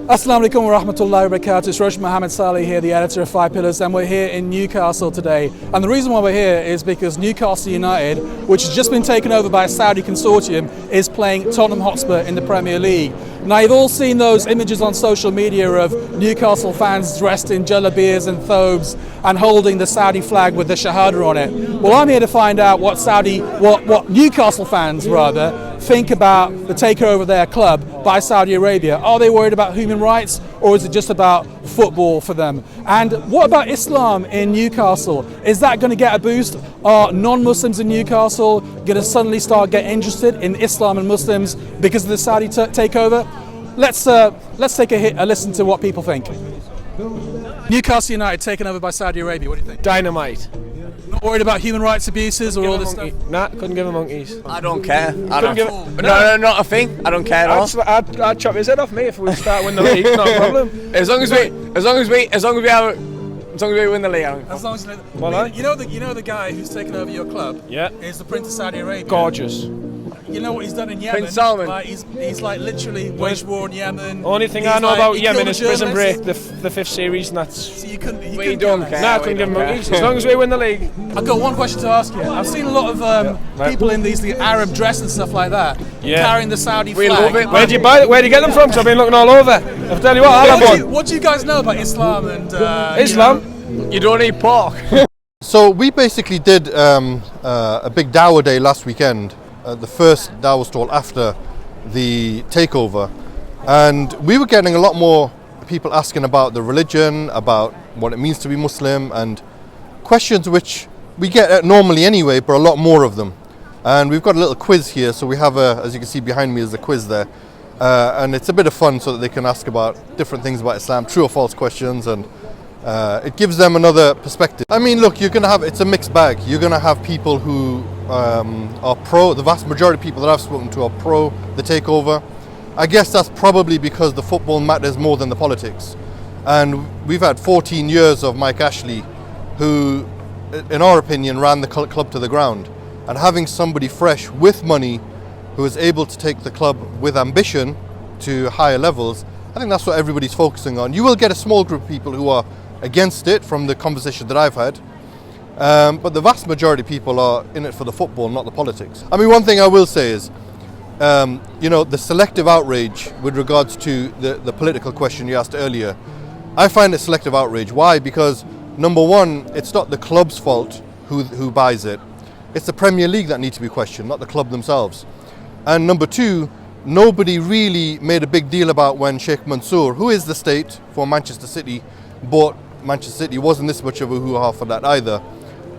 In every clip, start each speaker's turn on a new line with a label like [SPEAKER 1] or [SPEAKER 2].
[SPEAKER 1] Assalamu alaikum wa rahmatullahi wa barakatuh. It's Roshan Muhammed Salih here, the editor of 5 Pillars, and we're here in Newcastle today. And the reason why we're here is because Newcastle United, which has just been taken over by a Saudi consortium, is playing Tottenham Hotspur in the Premier League. Now, you've all seen those images on social media of Newcastle fans dressed in jalabias and thobes and holding the Saudi flag with the Shahada on it. Well, I'm here to find out what Newcastle fans think about the takeover of their club by Saudi Arabia. Are they worried about human rights, or is it just about football for them? And what about Islam in Newcastle? Is that going to get a boost? Are non-Muslims in Newcastle going to suddenly start getting interested in Islam and Muslims because of the Saudi takeover? Let's take a listen to what people think. Newcastle United taken over by Saudi Arabia. What do you think?
[SPEAKER 2] Dynamite.
[SPEAKER 1] Not worried about human rights abuses or all this stuff?
[SPEAKER 2] Nah, couldn't give a monkeys.
[SPEAKER 3] I don't care.
[SPEAKER 2] No,
[SPEAKER 3] not a thing. I don't care at all.
[SPEAKER 2] I'd chop his head off, me, if we start winning the league. Not a problem.
[SPEAKER 3] As long as we win the league.
[SPEAKER 1] As long as you know the guy who's taken over your club.
[SPEAKER 2] Yeah.
[SPEAKER 1] Is the Prince of Saudi Arabia.
[SPEAKER 2] Gorgeous.
[SPEAKER 1] You know what he's done in Yemen?
[SPEAKER 3] Prince Salman.
[SPEAKER 1] Like, he's like literally waged war in Yemen.
[SPEAKER 2] Only thing I know about Yemen is Prison Break, the 5th series, and that's.
[SPEAKER 1] So you couldn't.
[SPEAKER 3] We don't care.
[SPEAKER 2] Nah, I couldn't give him monkeys. As long as we win the league.
[SPEAKER 1] I've got one question to ask you. I've seen a lot of people in the Arab dress and stuff like that, carrying the Saudi flag.
[SPEAKER 3] Love it.
[SPEAKER 2] Where do you buy it? Where do you get them from? Because I've been looking all over. I'll tell you what, I'll have one.
[SPEAKER 1] What do you guys know about Islam and
[SPEAKER 2] Islam?
[SPEAKER 3] You don't eat pork.
[SPEAKER 4] So we basically did a big dawah day last weekend, the first dawah stall after the takeover, and we were getting a lot more people asking about the religion, about what it means to be Muslim, and questions which we get normally anyway, but a lot more of them. And we've got a little quiz here, so we have as you can see behind me is a quiz there, and it's a bit of fun so that they can ask about different things about Islam, true or false questions, and it gives them another perspective. I mean, look, it's a mixed bag. You're going to have people who are pro, the vast majority of people that I've spoken to are pro the takeover. I guess that's probably because the football matters more than the politics. And we've had 14 years of Mike Ashley, who, in our opinion, ran the club to the ground. And having somebody fresh with money who is able to take the club with ambition to higher levels, I think that's what everybody's focusing on. You will get a small group of people who are against it from the conversation that I've had, but the vast majority of people are in it for the football, not the politics. I mean, one thing I will say is, the selective outrage with regards to the political question you asked earlier, I find it selective outrage. Why? Because number one, it's not the club's fault who buys it. It's the Premier League that needs to be questioned, not the club themselves. And number two, nobody really made a big deal about when Sheikh Mansour, who is the state for Manchester City, bought Manchester City. Wasn't this much of a hoo-ha for that either.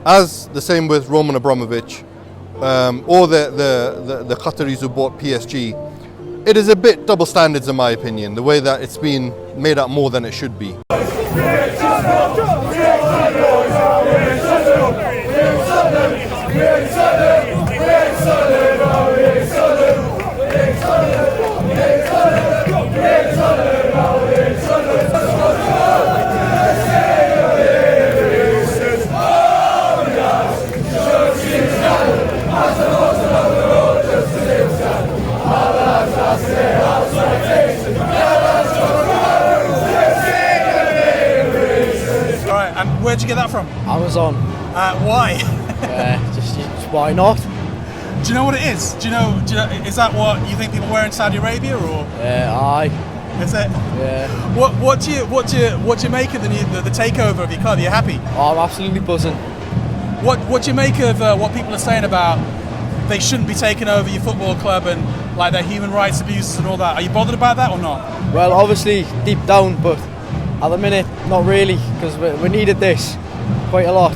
[SPEAKER 4] As the same with Roman Abramovich, or the Qataris who bought PSG. It is a bit double standards in my opinion, the way that it's been made up more than it should be.
[SPEAKER 1] Where'd you get that from?
[SPEAKER 5] Amazon.
[SPEAKER 1] Why?
[SPEAKER 5] Just why not?
[SPEAKER 1] Do you know what it is? Do you know? Is that what you think people wear in Saudi Arabia, or?
[SPEAKER 5] Aye.
[SPEAKER 1] Is it?
[SPEAKER 5] Yeah.
[SPEAKER 1] What do you make of the takeover of your club? Are you happy?
[SPEAKER 5] Oh, I'm absolutely buzzing.
[SPEAKER 1] What do you make of what people are saying about they shouldn't be taking over your football club and like their human rights abuses and all that? Are you bothered about that or not?
[SPEAKER 5] Well, obviously deep down, but at the minute, not really, because we needed this quite a lot.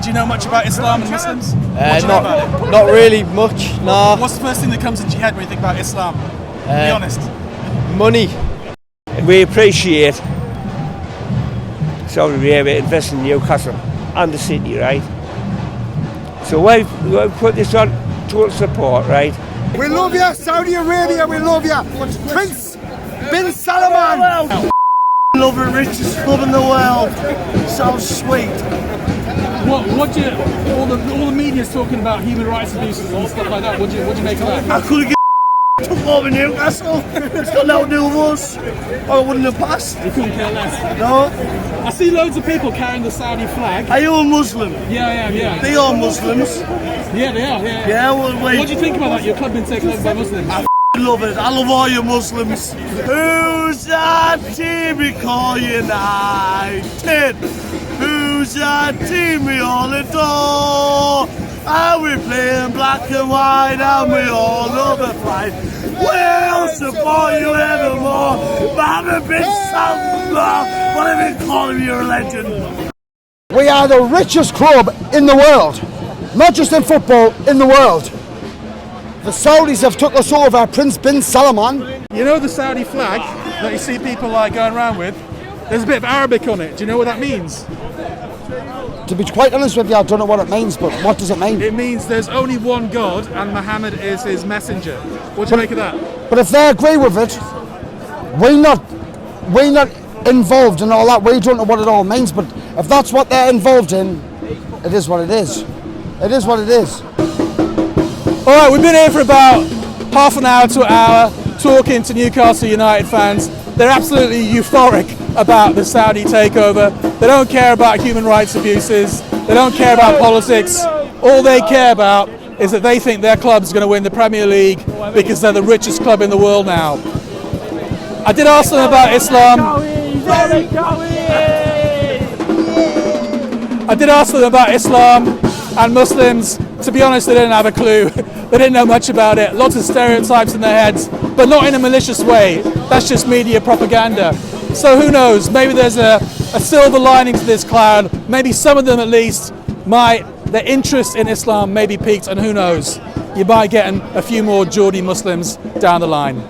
[SPEAKER 1] Do you know much about Islam and Muslims?
[SPEAKER 5] Not really much, nah.
[SPEAKER 1] What's the first thing that comes into your head when you think about Islam? Be honest.
[SPEAKER 5] Money.
[SPEAKER 6] We appreciate Saudi Arabia investing in Newcastle and the city, right? So we've put this on total support, right?
[SPEAKER 7] We love you, Saudi Arabia, we love you. Prince bin Salman. Love the richest club in the world. So sweet.
[SPEAKER 1] What do you, all the media's talking about human rights abuses and stuff like that. What do you make of that?
[SPEAKER 7] I couldn't get took support Newcastle. It's got nothing to do with us. Or it wouldn't have passed.
[SPEAKER 1] You couldn't care less.
[SPEAKER 7] No.
[SPEAKER 1] I see loads of people carrying the Saudi flag.
[SPEAKER 7] Are you a Muslim?
[SPEAKER 1] Yeah, I am, yeah.
[SPEAKER 7] They are Muslims.
[SPEAKER 1] Yeah, they are, yeah.
[SPEAKER 7] Yeah, well, wait.
[SPEAKER 1] What do you think about that? Your club been taken over by Muslims?
[SPEAKER 7] I love it. I love all you Muslims. Who's that team we call United? Who's that team we all adore? And we playing black and white and we all love the fight. We'll support you evermore. Mohammed bin Salih, whatever you call him, you're a legend.
[SPEAKER 8] We are the richest club in the world, not just in football, in the world. The Saudis have took us over, Prince bin Salman.
[SPEAKER 1] You know the Saudi flag that you see people like going around with? There's a bit of Arabic on it. Do you know what that means?
[SPEAKER 8] To be quite honest with you, I don't know what it means, but what does it mean?
[SPEAKER 1] It means there's only one God and Muhammad is his messenger. What do you make of that?
[SPEAKER 8] But if they agree with it, we're not involved in all that. We don't know what it all means, but if that's what they're involved in, it is what it is. It is what it is.
[SPEAKER 1] All right, we've been here for about half an hour to an hour talking to Newcastle United fans. They're absolutely euphoric about the Saudi takeover. They don't care about human rights abuses. They don't care about politics. All they care about is that they think their club's going to win the Premier League because they're the richest club in the world now. I did ask them about Islam. I did ask them about Islam and Muslims. To be honest, they didn't have a clue. They didn't know much about it. Lots of stereotypes in their heads, but not in a malicious way. That's just media propaganda. So who knows? Maybe there's a silver lining to this cloud. Maybe some of them at least their interest in Islam may be piqued, and who knows? You might get a few more Geordie Muslims down the line.